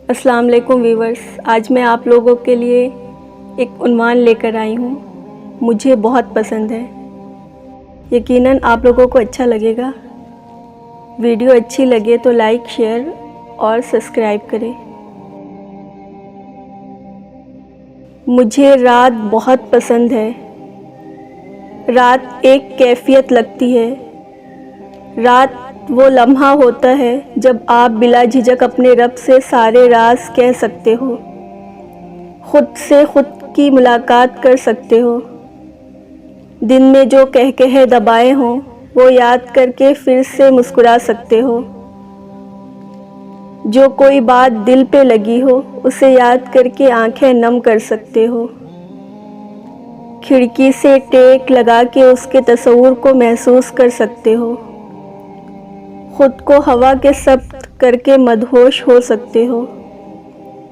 السلام علیکم ویورز، آج میں آپ لوگوں کے لیے ایک عنوان لے کر آئی ہوں، مجھے بہت پسند ہے۔ یقیناً آپ لوگوں کو اچھا لگے گا۔ ویڈیو اچھی لگے تو لائک، شیئر اور سبسکرائب کریں۔ مجھے رات بہت پسند ہے۔ رات ایک کیفیت لگتی ہے۔ رات وہ لمحہ ہوتا ہے جب آپ بلا جھجک اپنے رب سے سارے راز کہہ سکتے ہو، خود سے خود کی ملاقات کر سکتے ہو، دن میں جو کہے دبائے ہوں وہ یاد کر کے پھر سے مسکرا سکتے ہو، جو کوئی بات دل پہ لگی ہو اسے یاد کر کے آنکھیں نم کر سکتے ہو، کھڑکی سے ٹیک لگا کے اس کے تصور کو محسوس کر سکتے ہو، خود کو ہوا کے ثبت کر کے مدہوش ہو سکتے ہو،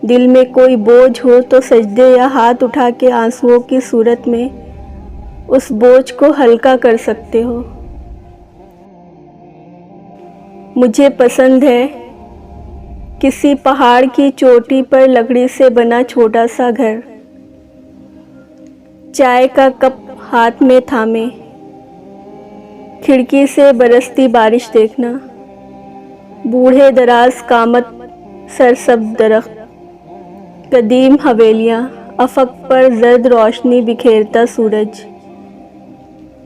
دل میں کوئی بوجھ ہو تو سجدے یا ہاتھ اٹھا کے آنسوؤں کی صورت میں اس بوجھ کو ہلکا کر سکتے ہو۔ مجھے پسند ہے کسی پہاڑ کی چوٹی پر لکڑی سے بنا چھوٹا سا گھر، چائے کا کپ ہاتھ میں تھامے، کھڑکی سے برستی بارش دیکھنا، بوڑھے دراز قامت سرسبز درخت، قدیم حویلیاں، افق پر زرد روشنی بکھیرتا سورج،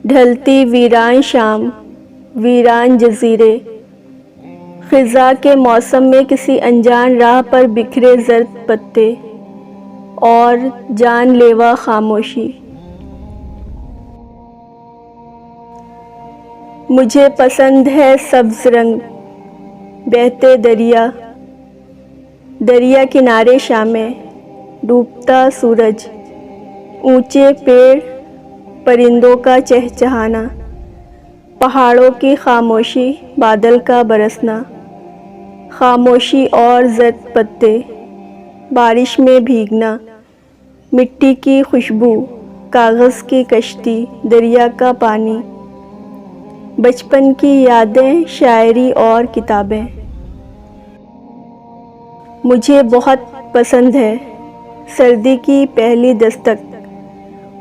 ڈھلتی ویران شام، ویران جزیرے، خزاں کے موسم میں کسی انجان راہ پر بکھرے زرد پتے اور جان لیوا خاموشی۔ مجھے پسند ہے سبز رنگ، بہتے دریا، دریا کنارے شامیں، ڈوبتا سورج، اونچے پیڑ، پرندوں کا چہچہانا، پہاڑوں کی خاموشی، بادل کا برسنا، خاموشی اور زرد پتے، بارش میں بھیگنا، مٹی کی خوشبو، کاغذ کی کشتی، دریا کا پانی، بچپن کی یادیں، شاعری اور کتابیں۔ مجھے بہت پسند ہے سردی کی پہلی دستک،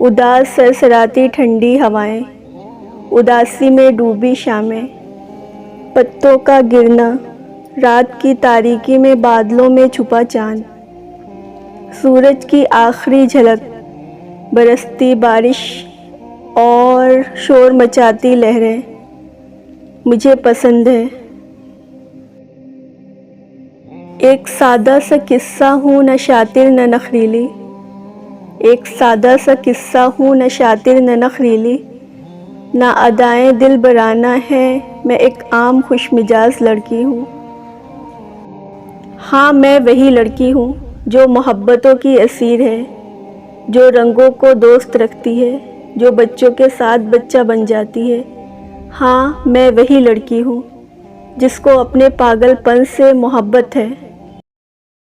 اداس سرسراتی ٹھنڈی ہوائیں، اداسی میں ڈوبی شامیں، پتوں کا گرنا، رات کی تاریکی میں بادلوں میں چھپا چاند، سورج کی آخری جھلک، برستی بارش اور شور مچاتی لہریں۔ مجھے پسند ہے۔ ایک سادہ سا قصہ ہوں، نہ شاطر نہ نخریلی، ایک سادہ سا قصہ ہوں، نہ شاطر نہ نخریلی، نہ ادائیں دل برانہ ہیں، میں ایک عام خوش مزاج لڑکی ہوں۔ ہاں، میں وہی لڑکی ہوں جو محبتوں کی اسیر ہے، جو رنگوں کو دوست رکھتی ہے، جو بچوں کے ساتھ بچہ بن جاتی ہے۔ ہاں، میں وہی لڑکی ہوں جس کو اپنے پاگل پن سے محبت ہے۔